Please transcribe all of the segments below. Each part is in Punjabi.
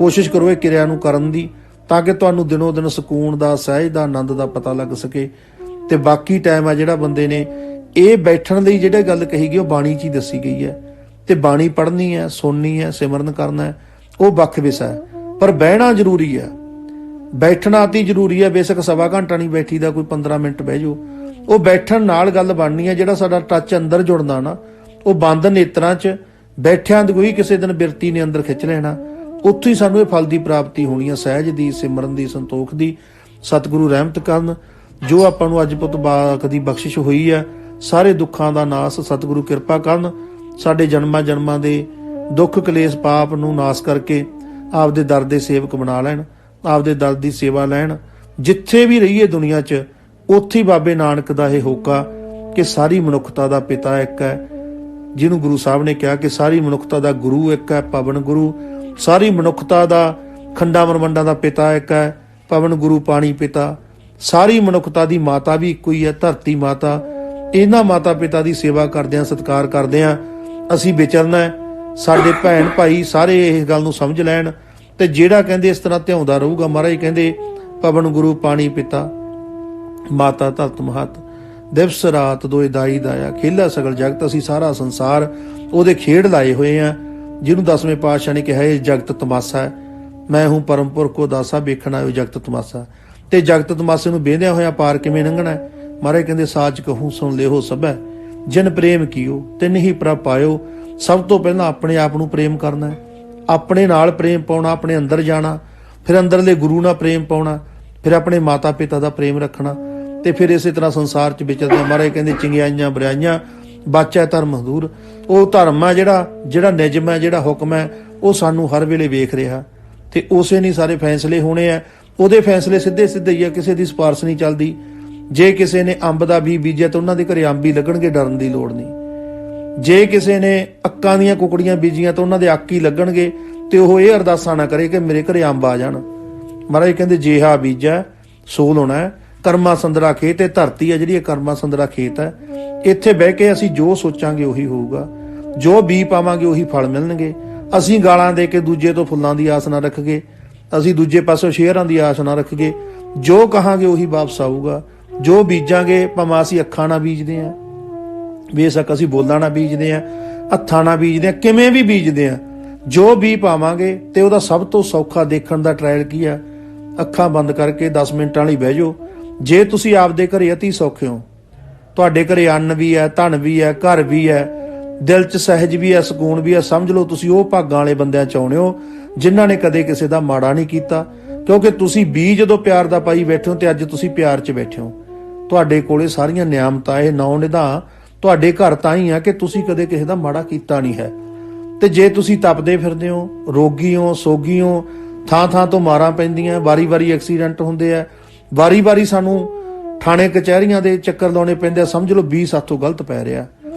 कोशिश करो ये किरिया नूं करन दी, ताकि तुहानूं दिनों दिन सकून दा, सहज दा, आनंद दा पता लग सके। ते बाकी टाइम आ जिहड़ा बंदे ने ਇਹ बैठण लई ਜਿਹੜੀ ਗੱਲ कही गई ਉਹ ਬਾਣੀ 'ਚ ਹੀ ਦੱਸੀ ਗਈ ਹੈ। ਤੇ ਬਾਣੀ ਪੜ੍ਹਨੀ ਹੈ, ਸੁਣਨੀ ਹੈ, ਸਿਮਰਨ ਕਰਨਾ ਹੈ, ਉਹ ਵੱਖ ਵਿਸ਼ਾ ਹੈ। ਪਰ ਬਹਿਣਾ ਜ਼ਰੂਰੀ ਹੈ, ਬੈਠਣਾ ਅਤੀ ਜ਼ਰੂਰੀ ਹੈ। ਬੇਸ਼ੱਕ ਸਵਾ ਘੰਟਾ ਨਹੀਂ ਬੈਠੀ ਦਾ, ਕੋਈ 15 ਮਿੰਟ ਬਹਿ ਜਾਓ। ਉਹ ਬੈਠਣ ਨਾਲ ਗੱਲ ਬਣਨੀ ਹੈ। ਜਿਹੜਾ ਸਾਡਾ ਟੱਚ ਅੰਦਰ ਜੁੜਨਾ ਨਾ, ਉਹ ਬੰਦ ਨੇਤਰਾਂ 'ਚ ਬੈਠਿਆਂ ਦੀ ਕੋਈ ਕਿਸੇ ਦਿਨ ਬਿਰਤੀ ਨੇ ਅੰਦਰ ਖਿੱਚ ਲੈਣਾ। ਉੱਥੋਂ ਹੀ ਸਾਨੂੰ ਇਹ ਫਲ ਦੀ ਪ੍ਰਾਪਤੀ ਹੋਣੀ ਹੈ, ਸਹਿਜ ਦੀ, ਸਿਮਰਨ ਦੀ, ਸੰਤੋਖ ਦੀ। ਸਤਿਗੁਰੂ ਰਹਿਮਤ ਕਰਨ। ਜੋ ਆਪਾਂ ਨੂੰ ਅੱਜ ਪੁੱਤ ਕਦੀ ਬਖਸ਼ਿਸ਼ ਹੋਈ ਹੈ, ਸਾਰੇ ਦੁੱਖਾਂ ਦਾ ਨਾਸ ਸਤਿਗੁਰੂ ਕਿਰਪਾ ਕਰਨ। ਸਾਡੇ ਜਨਮਾਂ ਜਨਮਾਂ ਦੇ ਦੁੱਖ ਕਲੇਸ਼ ਪਾਪ ਨੂੰ ਨਾਸ ਕਰਕੇ ਆਪਦੇ ਦਰ ਦੇ ਸੇਵਕ ਬਣਾ ਲੈਣ, ਆਪਦੇ ਦਰ ਦੀ ਸੇਵਾ ਲੈਣ। ਜਿੱਥੇ ਵੀ ਰਹੀਏ ਦੁਨੀਆ 'ਚ, ਉੱਥੇ ਹੀ ਬਾਬੇ ਨਾਨਕ ਦਾ ਇਹ ਹੋਕਾ ਕਿ ਸਾਰੀ ਮਨੁੱਖਤਾ ਦਾ ਪਿਤਾ ਇੱਕ ਹੈ, ਜਿਹਨੂੰ ਗੁਰੂ ਸਾਹਿਬ ਨੇ ਕਿਹਾ ਕਿ ਸਾਰੀ ਮਨੁੱਖਤਾ ਦਾ ਗੁਰੂ ਇੱਕ ਹੈ, ਪਵਨ ਗੁਰੂ। ਸਾਰੀ ਮਨੁੱਖਤਾ ਦਾ ਖੰਡਾਂ ਬ੍ਰਹਮੰਡਾਂ ਦਾ ਪਿਤਾ ਇੱਕ ਹੈ, ਪਵਨ ਗੁਰੂ ਪਾਣੀ ਪਿਤਾ। ਸਾਰੀ ਮਨੁੱਖਤਾ ਦੀ ਮਾਤਾ ਵੀ ਇੱਕੋ ਹੀ ਹੈ, ਧਰਤੀ ਮਾਤਾ। ਇਹਨਾਂ ਮਾਤਾ ਪਿਤਾ ਦੀ ਸੇਵਾ ਕਰਦਿਆਂ, ਸਤਿਕਾਰ ਕਰਦਿਆਂ ਅਸੀਂ ਵਿਚਰਨਾ। ਸਾਡੇ ਭੈਣ ਭਾਈ ਸਾਰੇ ਇਸ ਗੱਲ ਨੂੰ ਸਮਝ ਲੈਣ। ਤੇ ਜਿਹੜਾ ਕਹਿੰਦੇ ਇਸ ਤਰ੍ਹਾਂ ਧਿਆਉਂਦਾ ਰਹੂਗਾ, ਮਹਾਰਾਜ ਕਹਿੰਦੇ ਪਵਨ ਗੁਰੂ ਪਾਣੀ ਪਿਤਾ ਮਾਤਾ ਧਰਤ ਮਹਤ, ਦਿਵਸ ਰਾਤ ਦੋਇ ਦਾਈ ਦਾਇਆ, ਖੇਲਾ ਸਗਲ ਜਗਤ। ਅਸੀਂ ਸਾਰਾ ਸੰਸਾਰ ਉਹਦੇ ਖੇਡ ਲਾਏ ਹੋਏ ਆ, ਜਿਹਨੂੰ 10ਵੇਂ ਪਾਤਸ਼ਾਹ ਨੇ ਕਿਹਾ ਇਹ ਜਗਤ ਤਮਾਸ਼ਾ ਹੈ। ਮੈਂ ਹੂੰ ਪਰਮ ਪੁਰਖ ਕੋ ਦਾਸਾ, ਵੇਖਣਾ ਉਹ ਜਗਤ ਤਮਾਸ਼ਾ। ਤੇ ਜਗਤ ਤਮਾਸ਼ੇ ਨੂੰ ਵੇਂਦਿਆਂ ਹੋਇਆ ਪਾਰ ਕਿਵੇਂ ਲੰਘਣਾ? ਮਹਾਰਾਜ ਕਹਿੰਦੇ ਸਾਚ ਕਹੂੰ ਸੁਣ ਲਿਓ ਸਭੈ, ਜਿਨ ਪ੍ਰੇਮ ਕੀਓ ਤਿਨ ਹੀ ਪ੍ਰਭ ਪਾਇਓ। ਸਭ ਤੋਂ ਪਹਿਲਾਂ ਆਪਣੇ ਆਪ ਨੂੰ ਪ੍ਰੇਮ ਕਰਨਾ ਹੈ, ਆਪਣੇ ਨਾਲ ਪ੍ਰੇਮ ਪਾਉਣਾ, ਆਪਣੇ ਅੰਦਰ ਜਾਣਾ, ਫਿਰ ਅੰਦਰਲੇ ਗੁਰੂ ਨਾਲ ਪ੍ਰੇਮ ਪਾਉਣਾ, ਫਿਰ ਆਪਣੇ ਮਾਤਾ ਪਿਤਾ ਦਾ ਪ੍ਰੇਮ ਰੱਖਣਾ। ਤੇ ਫਿਰ ਇਸੇ ਤਰ੍ਹਾਂ ਸੰਸਾਰ 'ਚ ਵਿਚਰਦੇ। ਮਹਾਰਾਜ ਕਹਿੰਦੇ ਚੰਗਿਆਈਆਂ ਬੁਰਾਈਆਂ ਬਾਚਾ ਧਰਮ ਹਜ਼ੂਰ। ਉਹ ਧਰਮ ਹੈ ਜਿਹੜਾ ਨਿਯਮ ਹੈ, ਜਿਹੜਾ ਹੁਕਮ ਹੈ, ਉਹ ਸਾਨੂੰ ਹਰ ਵੇਲੇ ਵੇਖ ਰਿਹਾ। ਤੇ ਉਸੇ ਨਹੀਂ ਸਾਰੇ ਫੈਸਲੇ ਹੋਣੇ ਆ। ਉਹਦੇ ਫੈਸਲੇ ਸਿੱਧੇ ਸਿੱਧੇ ਹੀ ਆ, ਕਿਸੇ ਦੀ ਸਿਫਾਰਿਸ਼ ਨਹੀਂ ਚੱਲਦੀ। ਜੇ ਕਿਸੇ ਨੇ ਅੰਬ ਦਾ ਬੀਜ ਬੀਜਿਆ ਤਾਂ ਉਹਨਾਂ ਦੇ ਘਰੇ ਅੰਬ ਹੀ ਲੱਗਣਗੇ, ਡਰਨ ਦੀ ਲੋੜ ਨਹੀਂ। ਜੇ ਕਿਸੇ ਨੇ ਅੱਕਾਂ ਦੀਆਂ ਕੁਕੜੀਆਂ ਬੀਜੀਆਂ ਤਾਂ ਉਹਨਾਂ ਦੇ ਅੱਕ ਹੀ ਲੱਗਣਗੇ। ਤੇ ਉਹ ਇਹ ਅਰਦਾਸਾਂ ਨਾ ਕਰੇ ਕਿ ਮੇਰੇ ਘਰੇ ਅੰਬ ਆ ਜਾਣ। ਮਹਾਰਾਜ ਕਹਿੰਦੇ ਜਿਹਾ ਬੀਜਾ ਸੋ ਲਾਉਣਾ ਹੈ। ਕਰਮਾ ਸੰਦਰਾ ਖੇਤ, ਇਹ ਧਰਤੀ ਹੈ ਜਿਹੜੀ, ਇਹ ਕਰਮਾ ਸੰਦਰਾ ਖੇਤ ਹੈ। ਇੱਥੇ ਬਹਿ ਕੇ ਅਸੀਂ ਜੋ ਸੋਚਾਂਗੇ ਉਹੀ ਹੋਊਗਾ, ਜੋ ਬੀ ਪਾਵਾਂਗੇ ਉਹੀ ਫਲ ਮਿਲਣਗੇ। ਅਸੀਂ ਗਾਲਾਂ ਦੇ ਕੇ ਦੂਜੇ ਤੋਂ ਫੁੱਲਾਂ ਦੀ ਆਸ ਨਾ ਰੱਖਗੇ, ਅਸੀਂ ਦੂਜੇ ਪਾਸੋਂ ਸ਼ੇਅਰਾਂ ਦੀ ਆਸ ਨਾ ਰੱਖਗੇ। ਜੋ ਕਹਾਂਗੇ ਉਹੀ ਵਾਪਸ ਆਊਗਾ। ਜੋ ਬੀਜਾਂਗੇ, ਭਾਵੇਂ ਅਸੀਂ ਅੱਖਾਂ ਨਾਲ ਬੀਜਦੇ ਹਾਂ, ਬੇਸ਼ੱਕ ਅਸੀਂ ਬੋਲਾਂ ਨਾਲ ਬੀਜਦੇ ਹਾਂ, ਹੱਥਾਂ ਨਾਲ ਬੀਜਦੇ ਹਾਂ, ਕਿਵੇਂ ਵੀ ਬੀਜਦੇ ਹਾਂ, ਜੋ ਬੀ ਪਾਵਾਂਗੇ। ਤੇ ਉਹਦਾ ਸਭ ਤੋਂ ਸੌਖਾ ਦੇਖਣ ਦਾ ਟ੍ਰਾਇਲ ਕੀ ਆ? ਅੱਖਾਂ ਬੰਦ ਕਰਕੇ 10 ਮਿੰਟਾਂ ਲਈ ਬਹਿ ਜਾਓ। ਜੇ ਤੁਸੀਂ ਆਪਦੇ ਘਰੇ ਅਤੀ ਸੌਖੇ ਹੋ, ਤੁਹਾਡੇ ਘਰੇ ਅੰਨ ਵੀ ਹੈ, ਧਨ ਵੀ ਹੈ, ਘਰ ਵੀ ਹੈ, ਦਿਲ 'ਚ ਸਹਿਜ ਵੀ ਹੈ, ਸਕੂਨ ਵੀ ਹੈ, ਸਮਝ ਲਓ ਤੁਸੀਂ ਉਹ ਭਾਗਾਂ ਵਾਲੇ ਬੰਦਿਆਂ 'ਚ ਆਉਣੇ ਹੋ ਜਿਨ੍ਹਾਂ ਨੇ ਕਦੇ ਕਿਸੇ ਦਾ ਮਾੜਾ ਨਹੀਂ ਕੀਤਾ। ਕਿਉਂਕਿ ਤੁਸੀਂ ਬੀਜ ਜਦੋਂ ਪਿਆਰ ਦਾ ਪਾਈ ਬੈਠੇ ਹੋ, ਤੇ ਅੱਜ ਤੁਸੀਂ ਪਿਆਰ 'ਚ ਬੈਠੇ ਹੋ। ਤੁਹਾਡੇ ਕੋਲੇ ਸਾਰੀਆਂ ਨਿਆਮਤਾਂ, ਇਹ 9 ਨਿਧਾਨ ਤੁਹਾਡੇ ਘਰ ਤਾਂ ਹੀ ਆ ਕਿ ਤੁਸੀਂ ਕਦੇ ਕਿਸੇ ਦਾ ਮਾੜਾ ਕੀਤਾ ਨਹੀਂ ਹੈ। ਤੇ ਜੇ ਤੁਸੀਂ ਤਪਦੇ ਫਿਰਦੇ ਹੋ, ਰੋਗੀ ਹੋ, ਸੋਗੀ ਹੋ, ਥਾਂ ਥਾਂ ਤੋਂ ਮਾਰਾਂ ਪੈਂਦੀਆਂ, ਵਾਰੀ-ਵਾਰੀ ਐਕਸੀਡੈਂਟ ਹੁੰਦੇ ਆ, ਵਾਰੀ-ਵਾਰੀ ਸਾਨੂੰ ਥਾਣੇ ਕਚਹਿਰੀਆਂ ਦੇ ਚੱਕਰ ਲਾਉਣੇ ਪੈਂਦੇ ਆ, ਸਮਝ ਲਓ 20 ਸਾਥੋਂ ਗਲਤ ਪੈ ਰਿਹਾ।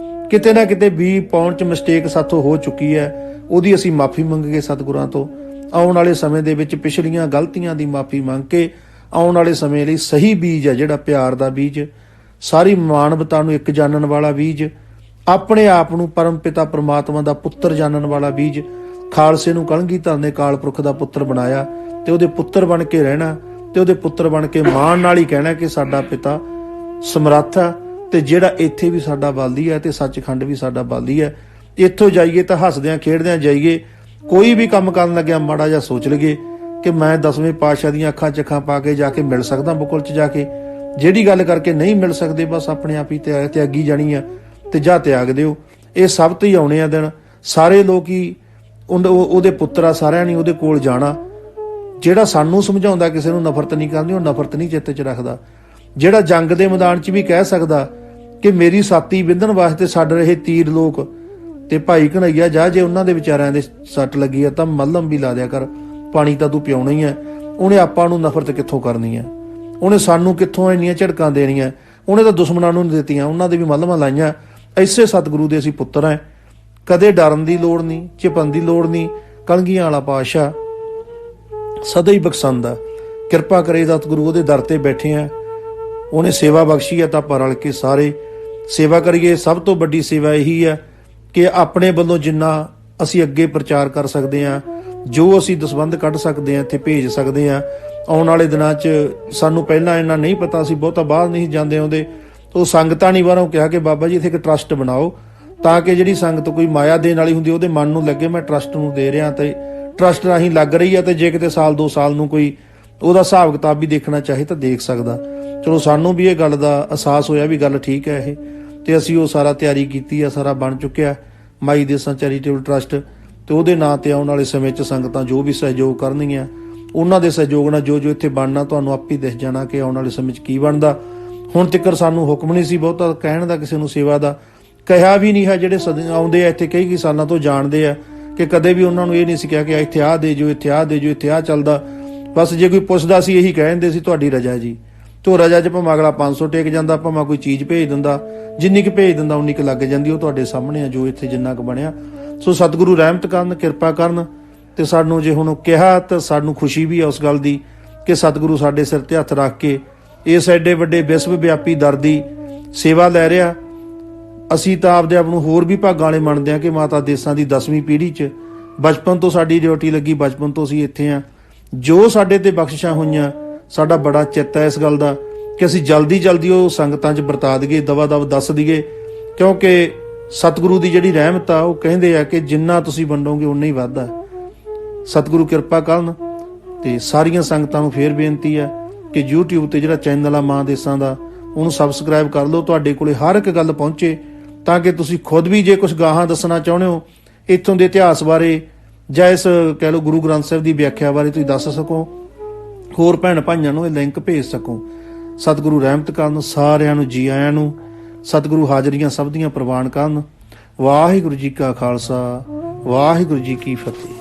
ਕਿਤੇ ਨਾ ਕਿਤੇ 20 ਪਾਉਣ 'ਚ ਮਿਸਟੇਕ ਸਾਥੋਂ ਹੋ ਚੁੱਕੀ ਹੈ। ਉਹਦੀ ਅਸੀਂ ਮਾਫੀ ਮੰਗੀਏ ਸਤਿਗੁਰਾਂ ਤੋਂ। ਆਉਣ ਵਾਲੇ ਸਮੇਂ ਦੇ ਵਿੱਚ ਪਿਛਲੀਆਂ ਗਲਤੀਆਂ ਦੀ ਮਾਫੀ ਮੰਗ ਕੇ ਆਉਣ ਵਾਲੇ ਸਮੇਂ ਲਈ ਸਹੀ ਬੀਜ ਹੈ ਜਿਹੜਾ ਪਿਆਰ ਦਾ ਬੀਜ, ਸਾਰੀ ਮਾਨਵਤਾ ਨੂੰ ਇੱਕ ਜਾਣਨ ਵਾਲਾ ਬੀਜ, ਆਪਣੇ ਆਪ ਨੂੰ ਪਰਮ ਪਿਤਾ ਪ੍ਰਮਾਤਮਾ ਦਾ ਪੁੱਤਰ ਜਾਣਨ ਵਾਲਾ ਬੀਜ। ਖਾਲਸੇ ਨੂੰ ਕਲਗੀਧਰ ਨੇ ਕਾਲ ਪੁਰਖ ਦਾ ਪੁੱਤਰ ਬਣਾਇਆ ਤੇ ਉਹਦੇ ਪੁੱਤਰ ਬਣ ਕੇ ਰਹਿਣਾ, ਤੇ ਉਹਦੇ ਪੁੱਤਰ ਬਣ ਕੇ ਮਾਣ ਨਾਲ ਹੀ ਕਹਿਣਾ ਕਿ ਸਾਡਾ ਪਿਤਾ ਸਮਰੱਥ ਹੈ, ਤੇ ਜਿਹੜਾ ਇੱਥੇ ਵੀ ਸਾਡਾ ਬਾਲੀ ਹੈ ਤੇ ਸੱਚਖੰਡ ਵੀ ਸਾਡਾ ਬਾਲੀ ਹੈ। ਇੱਥੋਂ ਜਾਈਏ ਤਾਂ ਹੱਸਦਿਆਂ ਖੇਡਦਿਆਂ ਜਾਈਏ। ਕੋਈ ਵੀ ਕੰਮ ਕਰਨ ਲੱਗਿਆ ਮਾੜਾ ਜਿਹਾ ਸੋਚ ਲਈਏ ਕਿ ਮੈਂ 10ਵੇਂ ਪਾਤਸ਼ਾਹ ਦੀਆਂ ਅੱਖਾਂ 'ਚ ਅੱਖਾਂ ਪਾ ਕੇ ਜਾ ਕੇ ਮਿਲ ਸਕਦਾ ਬੁਕਲ 'ਚ ਜਾ ਕੇ। ਜਿਹੜੀ ਗੱਲ ਕਰਕੇ ਨਹੀਂ ਮਿਲ ਸਕਦੇ, ਬਸ ਆਪਣੇ ਆਪ ਹੀ ਤਿਆਗੀ ਜਾਣੀ ਆ, ਤੇ ਜਾ ਤਿਆਗ ਦਿਓ। ਇਹ ਸਭ ਤੋਂ ਹੀ ਆਉਣੇ ਆ ਦਿਨ। ਸਾਰੇ ਲੋਕ ਹੀ ਉਹਦੇ ਪੁੱਤਰ ਆ, ਸਾਰਿਆਂ ਨੇ ਉਹਦੇ ਕੋਲ ਜਾਣਾ। ਜਿਹੜਾ ਸਾਨੂੰ ਸਮਝਾਉਂਦਾ ਕਿਸੇ ਨੂੰ ਨਫ਼ਰਤ ਨਹੀਂ ਕਰਨੀ, ਉਹ ਨਫ਼ਰਤ ਨਹੀਂ ਚਿੱਤ 'ਚ ਰੱਖਦਾ। ਜਿਹੜਾ ਜੰਗ ਦੇ ਮੈਦਾਨ 'ਚ ਵੀ ਕਹਿ ਸਕਦਾ ਕਿ ਮੇਰੀ ਸਾਥੀ ਵਿੰਧਣ ਵਾਸਤੇ ਛੱਡ ਰਹੇ ਤੀਰ ਲੋਕ, ਤੇ ਭਾਈ ਕਨ੍ਹਈਆ ਜਾ, ਜੇ ਉਹਨਾਂ ਦੇ ਵਿਚਾਰਿਆਂ ਦੇ ਸੱਟ ਲੱਗੀ ਆ ਤਾਂ ਮੱਲਮ ਵੀ ਲਾ ਦਿਆ ਕਰ, ਪਾਣੀ ਤਾਂ ਤੂੰ ਪਿਆਉਣਾ ਹੀ ਹੈ। ਉਹਨੇ ਆਪਾਂ ਨੂੰ ਨਫ਼ਰਤ ਕਿੱਥੋਂ ਕਰਨੀ ਹੈ? ਉਹਨੇ ਸਾਨੂੰ ਕਿੱਥੋਂ ਇੰਨੀਆਂ ਝੜਕਾਂ ਦੇਣੀਆਂ? ਉਹਨੇ ਤਾਂ ਦੁਸ਼ਮਣਾਂ ਨੂੰ ਨਹੀਂ ਦਿੱਤੀਆਂ, ਉਹਨਾਂ ਦੇ ਵੀ ਮੱਲਮਾਂ ਲਾਈਆਂ। ਐਸੇ ਸਤਿਗੁਰੂ ਦੇ ਅਸੀਂ ਪੁੱਤਰ ਹਾਂ। ਕਦੇ ਡਰਨ ਦੀ ਲੋੜ ਨਹੀਂ, ਝਿਪਣ ਦੀ ਲੋੜ ਨਹੀਂ। ਕਲਗੀਆਂ ਵਾਲਾ ਪਾਤਸ਼ਾਹ ਸਦਾ ਹੀ ਬਖਸ਼ੰਦਾ, ਕਿਰਪਾ ਕਰੇ ਸਤਿਗੁਰੂ ਉਹਦੇ ਦਰ ਤੇ ਬੈਠੇ ਆ। ਉਹਨੇ ਸੇਵਾ ਬਖਸ਼ੀ ਹੈ ਤਾਂ ਆਪਾਂ ਰਲ ਕੇ ਸਾਰੇ ਸੇਵਾ ਕਰੀਏ। ਸਭ ਤੋਂ ਵੱਡੀ ਸੇਵਾ ਇਹੀ ਹੈ ਕਿ ਆਪਣੇ ਵੱਲੋਂ ਜਿੰਨਾ ਅਸੀਂ ਅੱਗੇ ਪ੍ਰਚਾਰ ਕਰ ਸਕਦੇ ਹਾਂ, ਜੋ ਅਸੀਂ ਦਸਵੰਧ ਕੱਢ ਸਕਦੇ ਹਾਂ ਇੱਥੇ ਭੇਜ ਸਕਦੇ ਹਾਂ। ਆਉਣ ਵਾਲੇ ਦਿਨਾਂ 'ਚ ਸਾਨੂੰ ਪਹਿਲਾਂ ਇੰਨਾ ਨਹੀਂ ਪਤਾ ਸੀ, ਬਹੁਤਾ ਬਾਹਰ ਨਹੀਂ ਜਾਂਦੇ ਆਉਂਦੇ, ਉਹ ਸੰਗਤਾਂ ਨੇ ਬਾਹਰੋਂ ਕਿਹਾ ਕਿ ਬਾਬਾ ਜੀ ਇੱਥੇ ਇੱਕ ਟਰਸਟ ਬਣਾਓ ਤਾਂ ਕਿ ਜਿਹੜੀ ਸੰਗਤ ਕੋਈ ਮਾਇਆ ਦੇਣ ਵਾਲੀ ਹੁੰਦੀ ਉਹਦੇ ਮਨ ਨੂੰ ਲੱਗੇ ਮੈਂ ਟਰਸਟ ਨੂੰ ਦੇ ਰਿਹਾ, ਤੇ ਟਰਸਟ ਰਾਹੀਂ ਲੱਗ ਰਹੀ ਆ, ਤੇ ਜੇ ਕਿਤੇ ਸਾਲ 2 ਸਾਲ ਨੂੰ ਕੋਈ ਉਹਦਾ ਹਿਸਾਬ ਕਿਤਾਬ ਵੀ ਦੇਖਣਾ ਚਾਹੇ ਤਾਂ ਦੇਖ ਸਕਦਾ। ਚਲੋ ਸਾਨੂੰ ਵੀ ਇਹ ਗੱਲ ਦਾ ਅਹਿਸਾਸ ਹੋਇਆ ਵੀ ਗੱਲ ਠੀਕ ਹੈ ਇਹ, ਤੇ ਅਸੀਂ ਉਹ ਸਾਰਾ ਤਿਆਰੀ ਕੀਤੀ ਆ, ਸਾਰਾ ਬਣ ਚੁੱਕਿਆ ਮਾਈ ਦੇਸਾਂ ਚੈਰੀਟੇਬਲ ਟਰਸਟ, ਤੇ ਉਹਦੇ ਨਾਂ ਤੇ ਆਉਣ ਵਾਲੇ ਸਮੇਂ 'ਚ ਸੰਗਤਾਂ ਜੋ ਵੀ ਸਹਿਯੋਗ ਕਰਨਗੀਆਂ ਉਹਨਾਂ ਦੇ ਸਹਿਯੋਗ ਨਾਲ ਜੋ ਇੱਥੇ ਬਣਨਾ ਤੁਹਾਨੂੰ ਆਪੇ ਹੀ ਦਿਖ ਜਾਣਾ ਕਿ ਆਉਣ ਵਾਲੇ ਸਮੇਂ 'ਚ ਕੀ ਬਣਦਾ। ਹੁਣ ਤੱਕ ਸਾਨੂੰ ਹੁਕਮ ਨਹੀਂ ਸੀ ਬਹੁਤਾ ਕਹਿਣ ਦਾ, ਕਿਸੇ ਨੂੰ ਸੇਵਾ ਦਾ ਕਿਹਾ ਵੀ ਨਹੀਂ ਹੈ। ਜਿਹੜੇ ਆਉਂਦੇ ਆ ਇੱਥੇ ਕਈ ਸਾਲਾਂ ਤੋਂ ਜਾਣਦੇ ਆ ਕਿ ਕਦੇ ਵੀ ਉਹਨਾਂ ਨੂੰ ਇਹ ਨਹੀਂ ਸੀ ਕਿਹਾ ਕਿ ਇੱਥੇ ਆਹ ਦੇ ਜੋ, ਇੱਥੇ ਆਹ ਦੇ ਜੋ, ਇੱਥੇ ਆਹ ਚੱਲਦਾ। ਬਸ ਜੇ ਕੋਈ ਪੁੱਛਦਾ ਸੀ ਇਹੀ ਕਹਿ ਦਿੰਦੇ ਸੀ ਤੁਹਾਡੀ ਰਜਾ ਜੀ। ਤੋ ਰਜਾ 'ਚ ਭਾਵੇਂ ਅਗਲਾ 500 ਟੇਕ ਜਾਂਦਾ, ਭਾਵੇਂ ਕੋਈ ਚੀਜ਼ ਭੇਜ ਦਿੰਦਾ, ਜਿੰਨੀ ਕੁ ਭੇਜ ਦਿੰਦਾ ਉਨੀ ਕੁ ਲੱਗ ਜਾਂਦੀ। ਉਹ ਤੁਹਾਡੇ ਸਾਹਮਣੇ ਆ ਜੋ ਇੱਥੇ ਜਿੰਨਾ ਕੁ ਬਣਿਆ। ਸੋ ਸਤਿਗੁਰੂ ਰਹਿਮਤ ਕਰਨ, ਕਿਰਪਾ ਕਰਨ, ਤੇ ਸਾਨੂੰ ਜੇ ਹੁਣ ਕਿਹਾ ਤਾਂ ਸਾਨੂੰ ਖੁਸ਼ੀ ਵੀ ਆ ਉਸ ਗੱਲ ਦੀ ਕਿ ਸਤਿਗੁਰੂ ਸਾਡੇ ਸਿਰ ਤੇ ਹੱਥ ਰੱਖ ਕੇ ਇਸ ਐਡੇ ਵੱਡੇ ਵਿਸ਼ਵ ਵਿਆਪੀ ਦਰ ਦੀ ਸੇਵਾ ਲੈ ਰਿਹਾ। ਅਸੀਂ ਤਾਂ ਆਪਦੇ ਆਪ ਨੂੰ ਹੋਰ ਵੀ ਭਾਗਾਂ ਵਾਲੇ ਮੰਨਦੇ ਹਾਂ ਕਿ ਮਾਤਾ ਦੇਸਾਂ ਦੀ 10ਵੀਂ ਪੀੜ੍ਹੀ 'ਚ ਬਚਪਨ ਤੋਂ ਸਾਡੀ ਡਿਊਟੀ ਲੱਗੀ, ਬਚਪਨ ਤੋਂ ਅਸੀਂ ਇੱਥੇ ਹਾਂ। ਜੋ ਸਾਡੇ ਤੇ ਬਖਸ਼ਿਸ਼ਾਂ ਹੋਈਆਂ, ਸਾਡਾ ਬੜਾ ਚਿੱਤ ਹੈ ਇਸ ਗੱਲ ਦਾ ਕਿ ਅਸੀਂ ਜਲਦੀ ਉਹ ਸੰਗਤਾਂ 'ਚ ਵਰਤਾ ਦਈਏ, ਦਵਾ ਦੱਸ ਦਈਏ, ਕਿਉਂਕਿ ਸਤਿਗੁਰੂ ਦੀ ਜਿਹੜੀ ਰਹਿਮਤ ਆ ਉਹ ਕਹਿੰਦੇ ਆ ਕਿ ਜਿੰਨਾ ਤੁਸੀਂ ਵੰਡੋਗੇ ਉਨਾ ਹੀ ਵੱਧਦਾ। ਸਤਿਗੁਰੂ ਕਿਰਪਾ ਕਰਨ। ਤੇ ਸਾਰੀਆਂ ਸੰਗਤਾਂ ਨੂੰ ਫੇਰ ਬੇਨਤੀ ਹੈ ਕਿ YouTube ਤੇ ਜਿਹੜਾ ਚੈਨਲ ਆ ਮਾਂ ਦੇਸਾਂ ਦਾ ਉਹਨੂੰ ਸਬਸਕ੍ਰਾਈਬ ਕਰ ਲਓ, ਤੁਹਾਡੇ ਕੋਲੇ ਹਰ ਇੱਕ ਗੱਲ ਪਹੁੰਚੇ, ਤਾਂ ਕਿ ਤੁਸੀਂ ਖੁਦ ਵੀ ਜੇ ਕੁਝ ਗਾਹਾਂ ਦੱਸਣਾ ਚਾਹੁੰਦੇ ਹੋ ਇੱਥੋਂ ਦੇ ਇਤਿਹਾਸ ਬਾਰੇ ਜਾਂ ਇਸ ਕਹਿ ਲਓ ਗੁਰੂ ਗ੍ਰੰਥ ਸਾਹਿਬ ਦੀ ਵਿਆਖਿਆ ਬਾਰੇ ਤੁਸੀਂ ਦੱਸ ਸਕੋ, ਹੋਰ ਭੈਣ ਭਾਈਆਂ ਨੂੰ ਇਹ ਲਿੰਕ ਭੇਜ ਸਕੋ। ਸਤਿਗੁਰੂ ਰਹਿਮਤ ਕਰਨ, ਸਾਰਿਆਂ ਨੂੰ ਜੀ ਆਇਆਂ ਨੂੰ। ਸਤਿਗੁਰੂ ਹਾਜ਼ਰੀਆਂ ਸਭ ਦੀਆਂ ਪ੍ਰਵਾਨ ਕਰਨ। ਵਾਹਿਗੁਰੂ ਜੀ ਕਾ ਖਾਲਸਾ, ਵਾਹਿਗੁਰੂ ਜੀ ਕੀ ਫਤਿਹ।